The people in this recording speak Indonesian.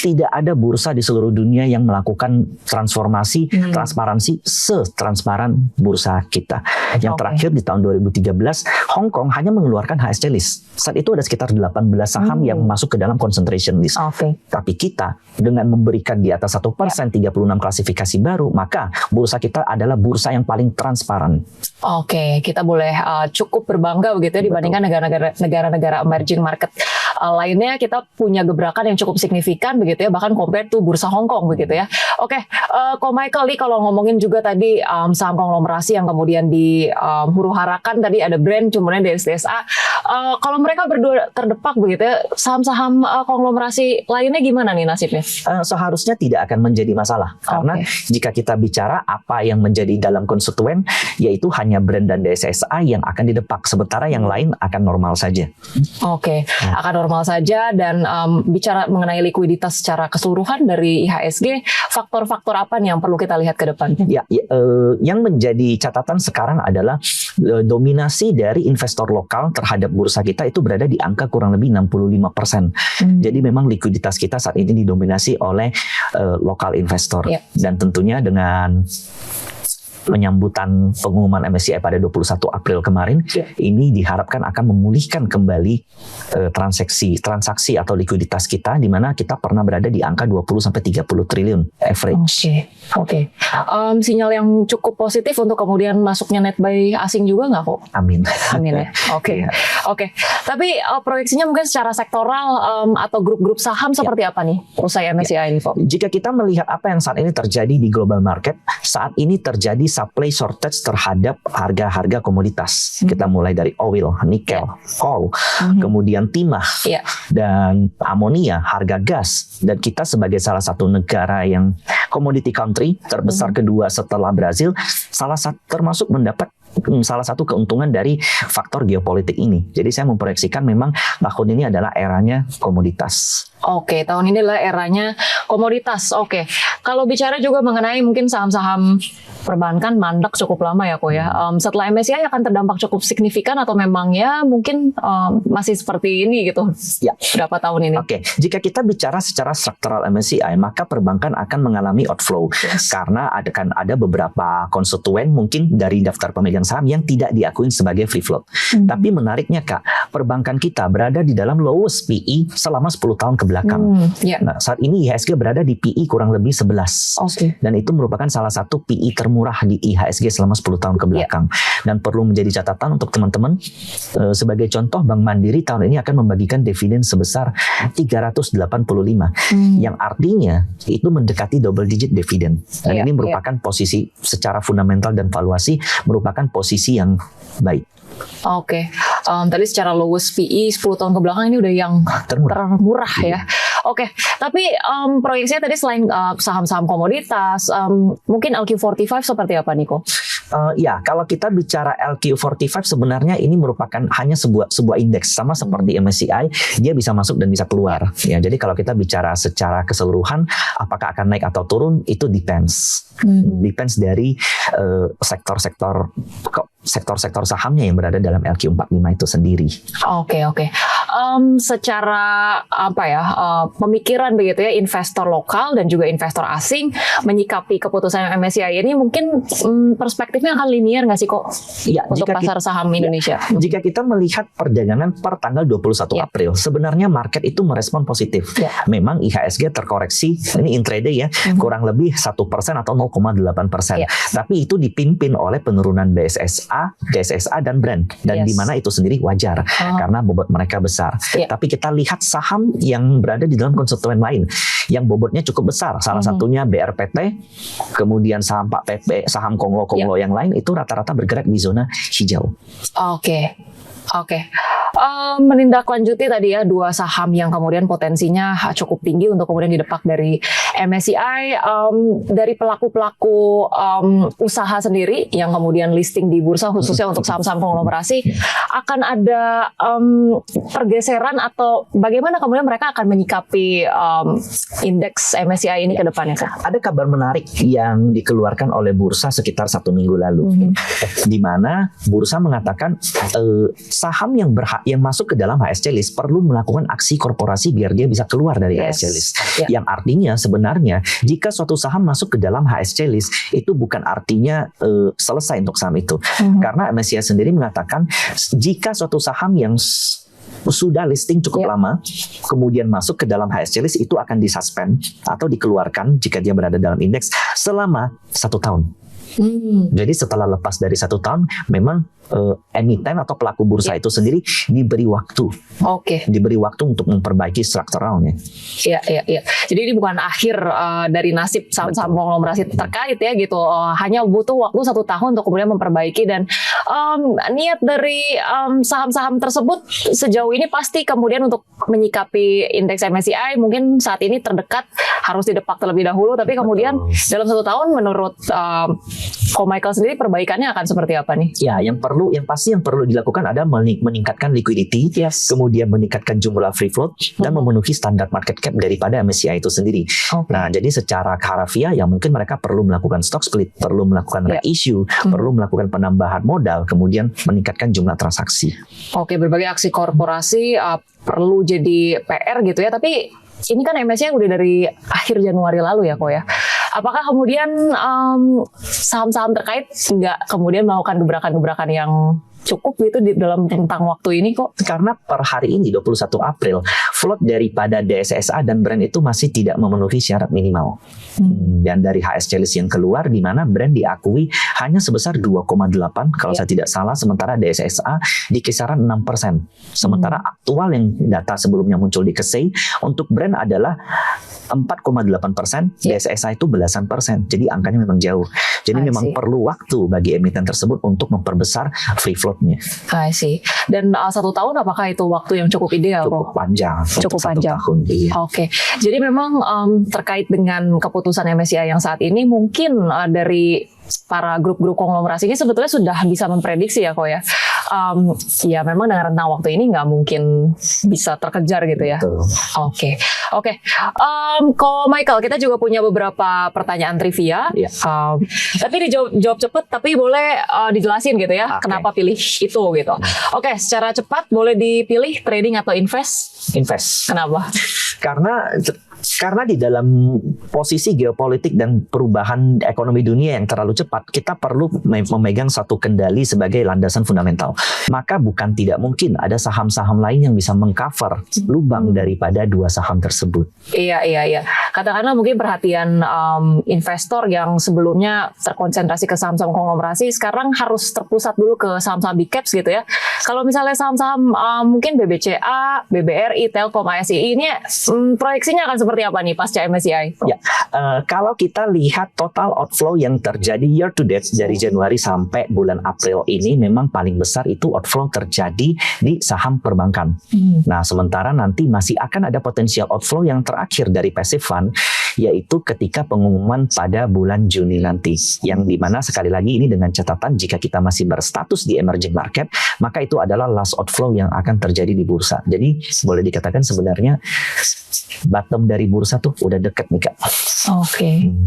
tidak ada bursa di seluruh dunia yang melakukan transformasi, transparansi setransparan bursa kita. Yang terakhir di tahun 2013, Hong Kong hanya mengeluarkan HSC list. Saat itu ada sekitar 18 saham yang masuk ke dalam concentration list. Tapi kita dengan memberikan di atas 1%, 36 klasifikasi baru, maka bursa kita adalah bursa yang paling transparan. Kita boleh cukup berbangga begitu ya, dibandingkan negara-negara emerging market lainnya. Kita punya gebrakan yang cukup signifikan begitu ya, bahkan compare to bursa Hong Kong begitu ya. Ko Michael, nih kalau ngomongin juga tadi saham konglomerasi yang kemudian di huru-harakan tadi ada brand, kemudian DSA. Kalau mereka berdua terdepak begitu ya, saham-saham konglomerasi lainnya gimana nih nasibnya? Seharusnya tidak akan menjadi masalah, karena jika kita bicara apa yang menjadi dalam konstituen, yaitu hanya brand dan DSA yang akan didepak, sementara yang lain akan normal saja. Akan normal saja. Dan bicara mengenai likuiditas secara keseluruhan dari IHSG, faktor-faktor apa nih yang perlu kita lihat ke depan? Yang menjadi catatan sekarang adalah dominasi dari investor lokal terhadap bursa kita itu berada di angka kurang lebih 65%. Jadi memang likuiditas kita saat ini didominasi oleh lokal investor. Dan tentunya dengan penyambutan pengumuman MSCI pada 21 April kemarin, ini diharapkan akan memulihkan kembali transaksi atau likuiditas kita, di mana kita pernah berada di angka 20-30 triliun average. Sinyal yang cukup positif untuk kemudian masuknya net buy asing juga nggak kok? Amin ya. Tapi proyeksinya mungkin secara sektoral atau grup-grup saham seperti apa nih usai MSCI ini, Pak? Jika kita melihat apa yang saat ini terjadi di global market, saat ini terjadi supply shortage terhadap harga-harga komoditas. Kita mulai dari oil, nikel, coal, kemudian timah, dan amonia, harga gas. Dan kita sebagai salah satu negara yang commodity country terbesar kedua setelah Brazil, termasuk mendapat salah satu keuntungan dari faktor geopolitik ini. Jadi saya memproyeksikan memang tahun ini adalah eranya komoditas. Tahun ini adalah eranya komoditas. Kalau bicara juga mengenai mungkin saham-saham perbankan mandek cukup lama ya kok ya. Setelah MSCI akan terdampak cukup signifikan atau memang ya mungkin masih seperti ini gitu? Berapa tahun ini? Jika kita bicara secara struktural MSCI, maka perbankan akan mengalami outflow karena ada beberapa konstituen mungkin dari daftar pemegang saham yang tidak diakui sebagai free float. Tapi menariknya Kak, perbankan kita berada di dalam lowest PE selama 10 tahun ke belakang. Nah, saat ini IHSG berada di PE kurang lebih 11. Dan itu merupakan salah satu PE termurah di IHSG selama 10 tahun ke belakang. Dan perlu menjadi catatan untuk teman-teman, sebagai contoh Bank Mandiri tahun ini akan membagikan dividen sebesar 385, yang artinya itu mendekati double digit dividen. Dan ini merupakan posisi secara fundamental dan valuasi merupakan posisi yang baik. Tadi secara lowest PE 10 tahun ke belakang ini udah yang termurah ya. Tapi proyeksinya tadi selain saham-saham komoditas, mungkin LQ45 seperti apa Niko? Kalau kita bicara LQ45 sebenarnya ini merupakan hanya sebuah indeks sama seperti MSCI, dia bisa masuk dan bisa keluar. Jadi kalau kita bicara secara keseluruhan, apakah akan naik atau turun itu depends dari sektor-sektor sahamnya yang berada dalam LQ45 itu sendiri. Secara pemikiran begitu ya, investor lokal dan juga investor asing menyikapi keputusan MSCI ini mungkin perspektifnya akan linear nggak sih kok untuk pasar saham Indonesia? Jika kita melihat perdagangan per tanggal 21 April, sebenarnya market itu merespon positif. Memang IHSG terkoreksi, ini intraday ya, kurang lebih 1% atau 0,8%. Tapi itu dipimpin oleh penurunan DSSA dan brand. Dan di mana itu sendiri wajar karena bobot mereka besar. Tapi kita lihat saham yang berada di dalam konstituen lain yang bobotnya cukup besar. Salah satunya BRPT, kemudian saham Pak PP, saham Konglo yang lain itu rata-rata bergerak di zona hijau. Menindaklanjuti tadi ya dua saham yang kemudian potensinya cukup tinggi untuk kemudian didepak dari MSCI, dari pelaku-pelaku usaha sendiri yang kemudian listing di bursa khususnya untuk saham-saham konglomerasi, akan ada pergeseran atau bagaimana kemudian mereka akan menyikapi indeks MSCI ini ke depannya? Ada kabar menarik yang dikeluarkan oleh bursa sekitar 1 minggu lalu, di mana bursa mengatakan saham yang masuk ke dalam HSC list perlu melakukan aksi korporasi biar dia bisa keluar dari HSC list. Yang artinya sebenarnya jika suatu saham masuk ke dalam HSC list itu bukan artinya selesai untuk saham itu. Karena MSCI sendiri mengatakan jika suatu saham yang sudah listing cukup lama, kemudian masuk ke dalam HSC list itu akan disuspend atau dikeluarkan jika dia berada dalam indeks selama 1 tahun. Jadi setelah lepas dari 1 tahun, memang emiten atau pelaku bursa itu sendiri diberi waktu, diberi waktu untuk memperbaiki strukturalnya. Iya. Jadi ini bukan akhir dari nasib saham-saham konglomerasi terkait ya gitu. Hanya butuh waktu 1 tahun untuk kemudian memperbaiki, dan niat dari saham-saham tersebut sejauh ini pasti kemudian untuk menyikapi indeks MSCI mungkin saat ini terdekat harus didepak terlebih dahulu. Tapi kemudian dalam 1 tahun menurut Ko Michael sendiri perbaikannya akan seperti apa nih? Ya, yang pasti yang perlu dilakukan adalah meningkatkan liquidity, kemudian meningkatkan jumlah free float dan memenuhi standar market cap daripada MSCI itu sendiri. Nah, jadi secara harafiah ya mungkin mereka perlu melakukan stock split, perlu melakukan reissue, perlu melakukan penambahan modal, kemudian meningkatkan jumlah transaksi. Berbagai aksi korporasi perlu jadi PR gitu ya. Tapi ini kan MSCI udah dari akhir Januari lalu ya, Ko ya. Apakah kemudian saham-saham terkait nggak kemudian melakukan gebrakan-gebrakan yang cukup gitu di dalam rentang waktu ini kok? Karena per hari ini 21 April float daripada DSSA dan Brand itu masih tidak memenuhi syarat minimal. Dan dari HSC list yang keluar di mana Brand diakui hanya sebesar 2,8 kalau saya tidak salah, sementara DSSA di kisaran 6%. Sementara aktual yang data sebelumnya muncul di KSEI untuk Brand adalah 4,8%, DSSA itu belasan persen. Jadi angkanya memang jauh. Jadi memang perlu waktu bagi emiten tersebut untuk memperbesar free float-nya. I see. Dan 1 tahun apakah itu waktu yang cukup ideal? Cukup panjang. Cukup panjang. 1 tahun. Iya. Jadi memang terkait dengan keputusan MSCI yang saat ini mungkin dari para grup-grup konglomerasi ini sebetulnya sudah bisa memprediksi ya, Ko ya. Ya memang dengan rentang waktu ini nggak mungkin bisa terkejar gitu ya. Oke. Ko Michael, kita juga punya beberapa pertanyaan trivia. Tapi dijawab cepet, tapi boleh dijelasin gitu ya, kenapa pilih itu gitu. Secara cepat boleh dipilih trading atau invest? Invest. Kenapa? Karena di dalam posisi geopolitik dan perubahan ekonomi dunia yang terlalu cepat, kita perlu memegang satu kendali sebagai landasan fundamental. Maka bukan tidak mungkin ada saham-saham lain yang bisa mengcover lubang daripada 2 saham tersebut. Iya. Katakanlah mungkin perhatian investor yang sebelumnya terkonsentrasi ke saham-saham konglomerasi sekarang harus terpusat dulu ke saham-saham big caps gitu ya. Kalau misalnya saham-saham mungkin BBCA, BBRI, Telkom, ASI ini proyeksinya akan seperti apa nih pasca MSCI? Kalau kita lihat total outflow yang terjadi year to date dari Januari sampai bulan April ini memang paling besar itu outflow terjadi di saham perbankan. Nah, sementara nanti masih akan ada potensial outflow yang terakhir dari passive fund, yaitu ketika pengumuman pada bulan Juni nanti, yang dimana sekali lagi ini dengan catatan jika kita masih berstatus di emerging market, maka itu adalah last outflow yang akan terjadi di bursa. Jadi boleh dikatakan sebenarnya bottom dari bursa tuh udah deket nih, Kak.